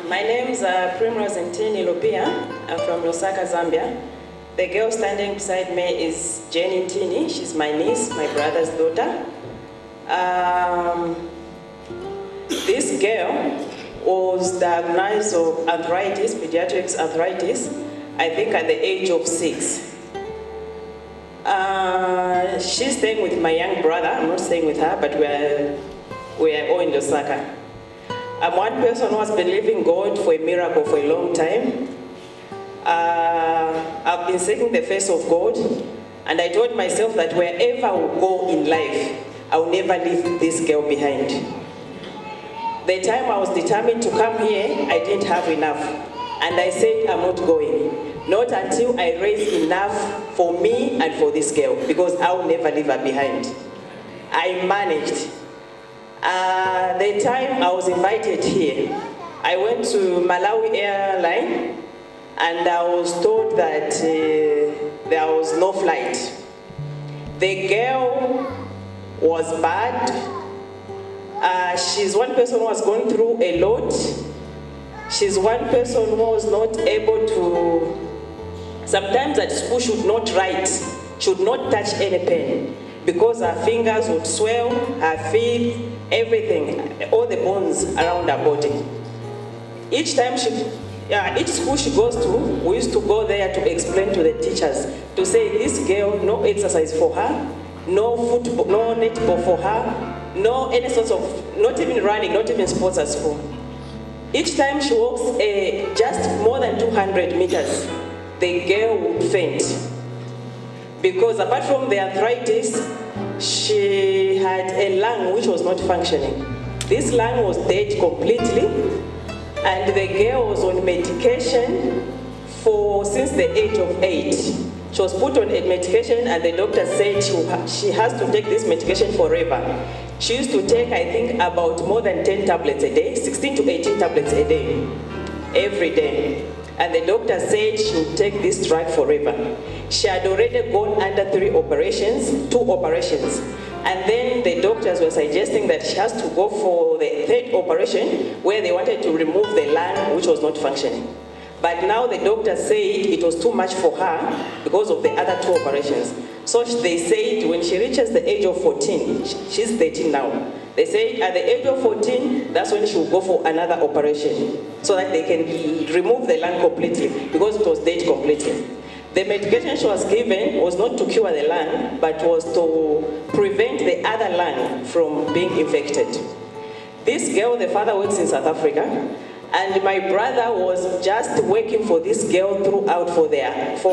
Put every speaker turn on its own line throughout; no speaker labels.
My name's Primrose Ntini Lupia. I'm from Lusaka, Zambia. The girl standing beside me is Jenny Ntini. She's my niece, my brother's daughter. This girl was diagnosed with arthritis, pediatric arthritis, I think at the age of 6. She's staying with my young brother. I'm not staying with her, but we are all in Lusaka. I'm one person who has been believing God for a miracle for a long time. I've been seeking the face of God, and I told myself that wherever I will go in life, I will never leave this girl behind. The time I was determined to come here, I didn't have enough, and I said I'm not going. Not until I raise enough for me and for this girl, because I will never leave her behind. I managed. The time I was invited here, I went to Malawi airline, and I was told that there was no flight. The girl was bad. She's one person who was going through a lot. She's one person who was not able to, sometimes at school should not write, should not touch any pen, because her fingers would swell, her feet, everything, all the bones around her body. Each time each school she goes to, we used to go there to explain to the teachers, to say this girl, no exercise for her, no football, no netball for her, no any sorts of, not even running, not even sports at school. Each time she walks just more than 200 meters, the girl would faint. Because apart from the arthritis, she had a lung which was not functioning. This lung was dead completely, and the girl was on medication since the age of 8. She was put on a medication, and the doctor said she has to take this medication forever. She used to take, I think, about more than 10 tablets a day, 16 to 18 tablets a day, every day. And the doctor said she would take this drug forever. She had already gone under 2 operations, and then the doctors were suggesting that she has to go for the 3rd operation, where they wanted to remove the lung which was not functioning. But now the doctor said it was too much for her because of the other 2 operations. So they said when she reaches the age of 14, she's 13 now, they say at the age of 14, that's when she will go for another operation, so that they can remove the lung completely, because it was dead completely. The medication she was given was not to cure the lung, but was to prevent the other lung from being infected. This girl, the father works in South Africa, and my brother was just working for this girl throughout for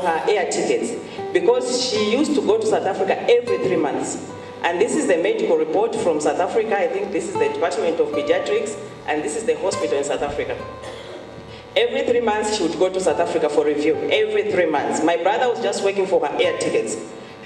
her air tickets, because she used to go to South Africa every 3 months. And this is the medical report from South Africa. I think this is the Department of Pediatrics, and this is the hospital in South Africa. Every 3 months she would go to South Africa for review, every 3 months. My brother was just working for her air tickets,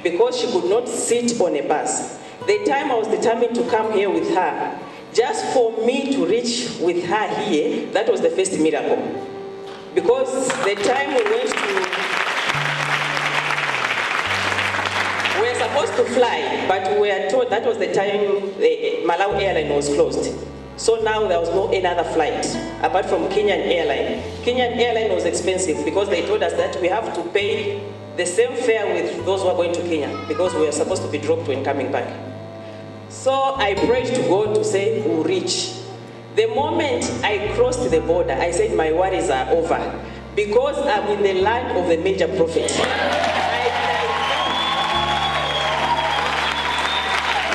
because she could not sit on a bus. The time I was determined to come here with her, just for me to reach with her here, that was the first miracle. Because the time we went to, we were supposed to fly, but we were told that was the time the Malawi airline was closed. So now there was no another flight, apart from Kenyan airline. Kenyan airline was expensive, because they told us that we have to pay the same fare with those who are going to Kenya, because we are supposed to be dropped when coming back. So I prayed to God to say, we'll reach. The moment I crossed the border, I said my worries are over, because I'm in the land of the major prophet.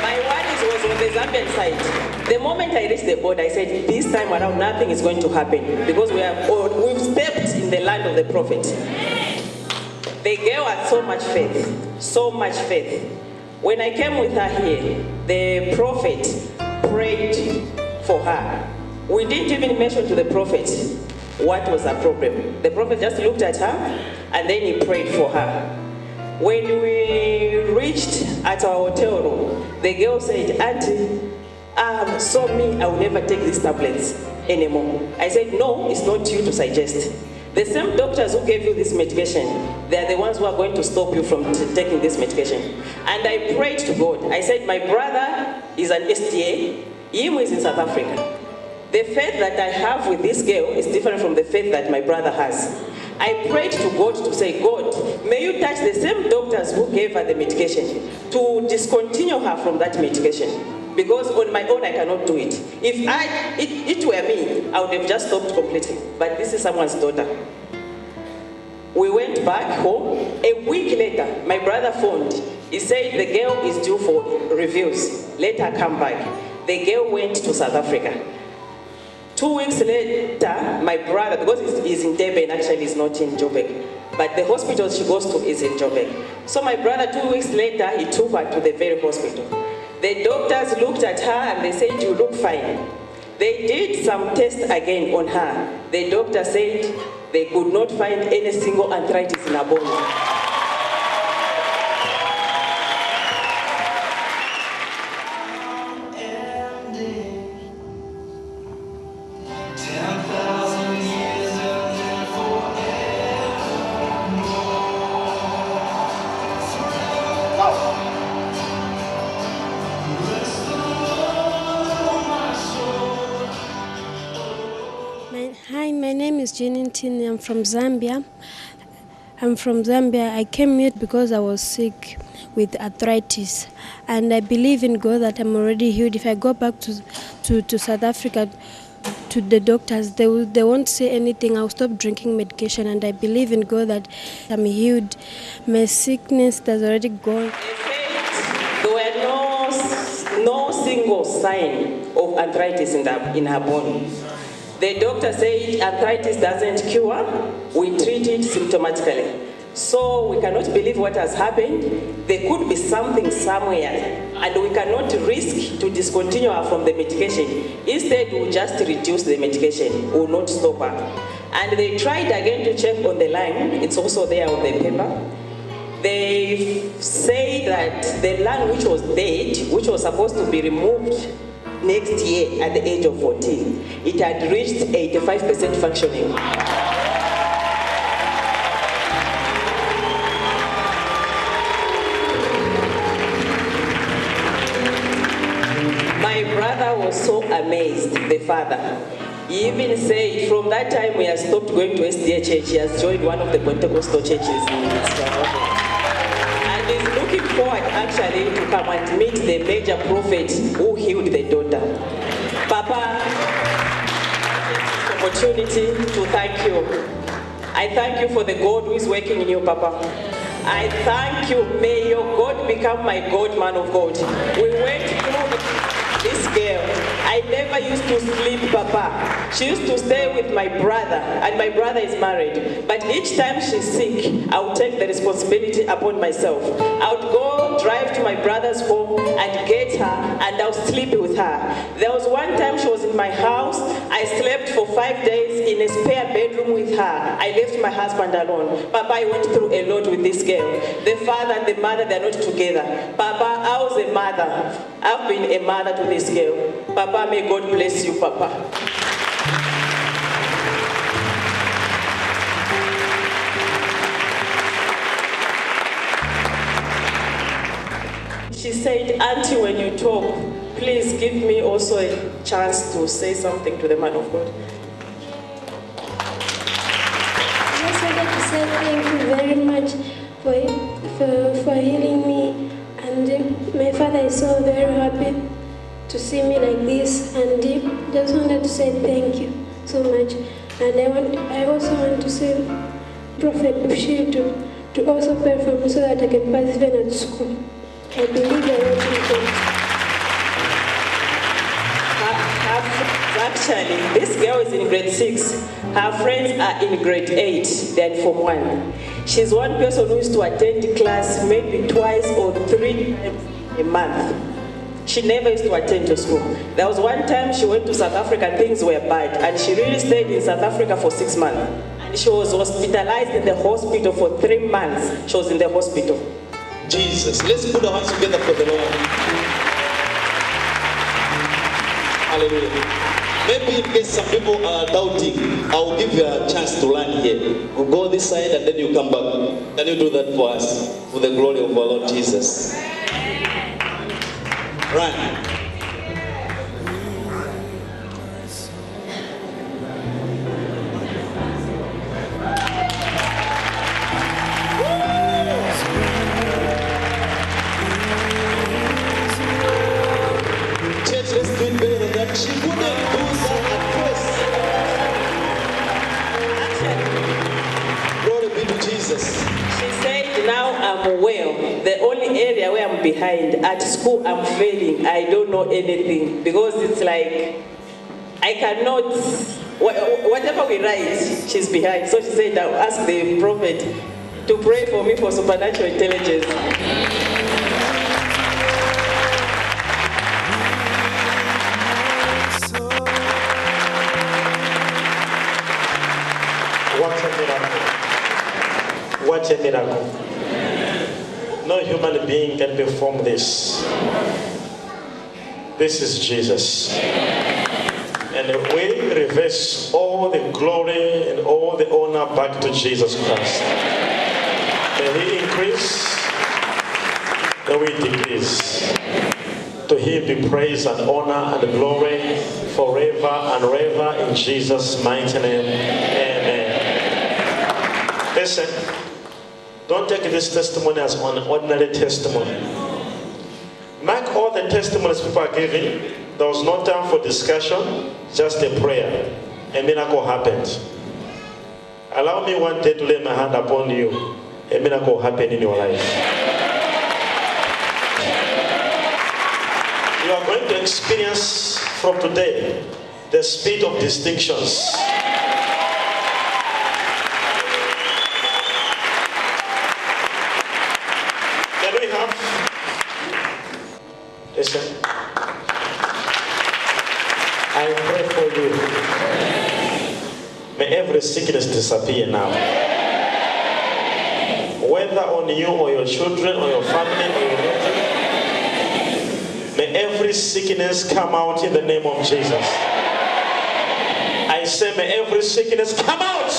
My worries was on the Zambian side. The moment I reached the border, I said, this time around nothing is going to happen, because we've stepped in the land of the prophet. The girl had so much faith, so much faith. When I came with her here, the prophet prayed for her. We didn't even mention to the prophet what was her problem. The prophet just looked at her, and then he prayed for her. When we reached at our hotel room, the girl said, Auntie, so me, I will never take these tablets anymore. I said, no, it's not you to suggest. The same doctors who gave you this medication, they are the ones who are going to stop you from taking this medication. And I prayed to God. I said, my brother is an STA. Him is in South Africa. The faith that I have with this girl is different from the faith that my brother has. I prayed to God to say, God, may you touch the same doctors who gave her the medication to discontinue her from that medication. Because on my own, I cannot do it. If it were me, I would have just stopped completely. But this is someone's daughter. We went back home. A week later, my brother phoned. He said the girl is due for reviews. Let her come back. The girl went to South Africa. 2 weeks later, my brother, because he's in Durban, actually he's not in Joburg, but the hospital she goes to is in Joburg. So my brother, 2 weeks later, he took her to the very hospital. The doctors looked at her and they said, you look fine. They did some tests again on her. The doctor said they could not find any single arthritis in her body.
Hi, my name is Jenny Tini. I'm from Zambia. I came here because I was sick with arthritis, and I believe in God that I'm already healed. If I go back to South Africa, to the doctors, they won't say anything. I'll stop drinking medication, and I believe in God that I'm healed. My sickness has already gone.
There were no single sign of arthritis in her body. The doctor said arthritis doesn't cure, we treat it symptomatically. So we cannot believe what has happened. There could be something somewhere, and we cannot risk to discontinue her from the medication. Instead, we'll just reduce the medication, we'll not stop her. And they tried again to check on the line, it's also there on the paper. They say that the lung which was dead, which was supposed to be removed next year at the age of 14, it had reached 85% functioning. My brother was so amazed, the father. He even said from that time we have stopped going to SDA church, he has joined one of the Pentecostal churches in Zambia. And he's looking forward actually to come and meet the major prophet who healed the daughter. Papa, opportunity to thank you. I thank you for the God who is working in you, Papa. I thank you. May your God become my God, man of God. We went through this girl. I never used to sleep, Papa. She used to stay with my brother, and my brother is married. But each time she's sick, I would take the responsibility upon myself. I would go drive to my brother's home and get her, and I would sleep with her. There was one time she was in my house. I slept for 5 days in a spare bedroom with her. I left my husband alone. Papa, I went through a lot with this girl. The father and the mother, they're not together. Papa, I was a mother. I've been a mother to this girl. Papa, may God bless you, Papa. She said, Auntie, when you talk, please give me also a chance to say something to the man of God.
I just wanted to say thank you very much for healing me. And my father is so very happy to see me like this, and just wanted to say thank you so much. And I also want to say Prophet Bushiri to also pray for me so that I can pass even at school. I believe I want to
Actually, this girl is in grade 6. Her friends are in grade 8. They're in Form 1. She's one person who used to attend class maybe twice or 3 times a month. She never used to attend to school. There was one time she went to South Africa and things were bad, and she really stayed in South Africa for 6 months. And she was hospitalized in the hospital for 3 months. She was in the hospital.
Jesus. Let's put our hands together for the Lord. Hallelujah. Maybe in case some people are doubting, I'll give you a chance to learn here. We'll go this side and then you come back. Can you do that for us? For the glory of our Lord Jesus. Run.
am behind. At school, I'm failing. I don't know anything because it's like I cannot. Whatever we write, she's behind. So she said, "I'll ask the prophet to pray for me for supernatural intelligence."
What a miracle. What a miracle. No human being can perform this. This is Jesus. And we reverse all the glory and all the honor back to Jesus Christ. May He increase, may we decrease. To Him be praise and honor and glory forever and ever in Jesus' mighty name. Amen. Listen, don't take this testimony as an ordinary testimony. Mark all the testimonies people are giving. There was no time for discussion, just a prayer. A miracle happened. Allow me one day to lay my hand upon you. A miracle happened in your life. You are going to experience from today the spirit of distinctions. Can we have? Listen. I pray for you. May every sickness disappear now. Whether on you or your children or your family or your relative, may every sickness come out in the name of Jesus. I say, may every sickness come out.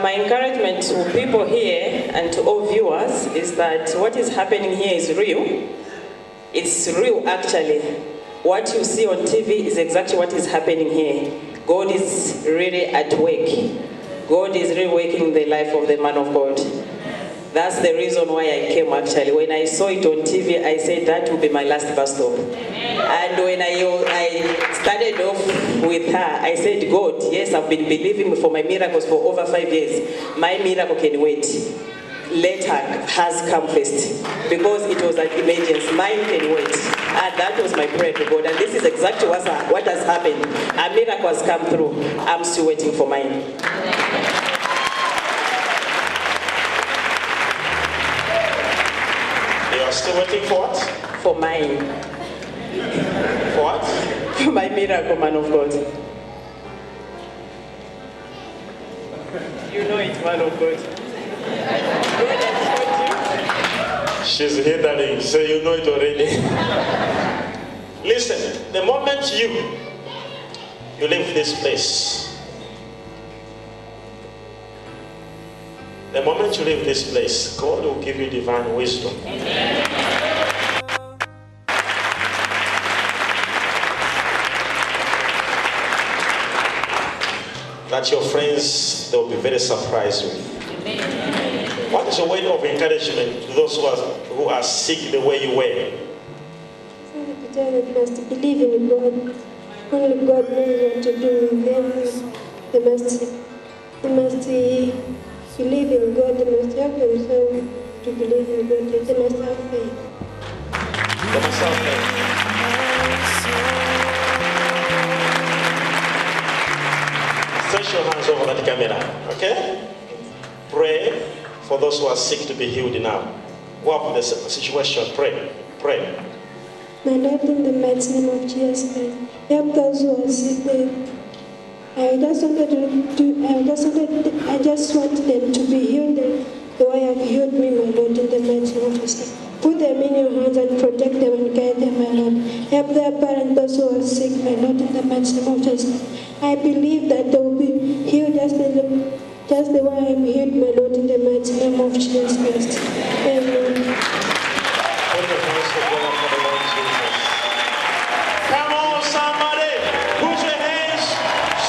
My encouragement to people here and to all viewers is that what is happening here is real. It's real actually. What you see on TV is exactly what is happening here. God is really at work. God is really working in the life of the man of God. That's the reason why I came actually. When I saw it on TV, I said that will be my last bus stop. And when I started off with her, I said, God, yes, I've been believing for my miracles for over 5 years. My miracle can wait. Let hers come first. Because it was an emergency. Mine can wait. And that was my prayer to God. And this is exactly what has happened. A miracle has come through. I'm still waiting for mine.
Still waiting for what?
For mine.
For what?
For my miracle, man of God. You know it, man of God. God has taught you.
She's hindering, so you know it already. Listen, the moment you leave this place, the moment you leave this place, God will give you divine wisdom. That your friends, they will be very surprised with. What is a word of encouragement to those who are sick the way you were?
They must believe in God. Only God knows what to do with them. They must believe in God. They must help themselves to believe in God. They must have faith.
They must have faith. Stretch your hands over that camera, okay? Pray for those who are sick to be healed now. Go up with the situation. Pray. Pray.
My Lord, in the mighty name of Jesus, help those who are sick. I just want them to be healed the way you have healed me, my Lord, in the mighty name of Jesus. Put them in your hands and protect them and guide them, my Lord. Help their parents, those who are sick, my Lord, in the mighty name of Jesus. I believe that they will be healed just the way I am healed, my Lord, in the mighty name of Jesus Christ. Amen.
Put your hands together for the Lord Jesus. Come on, somebody. Put your hands.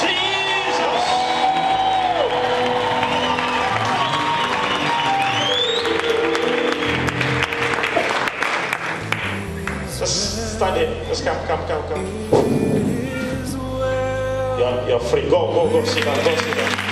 Jesus. Just stand in. Just come. You're free. Go. Sit down.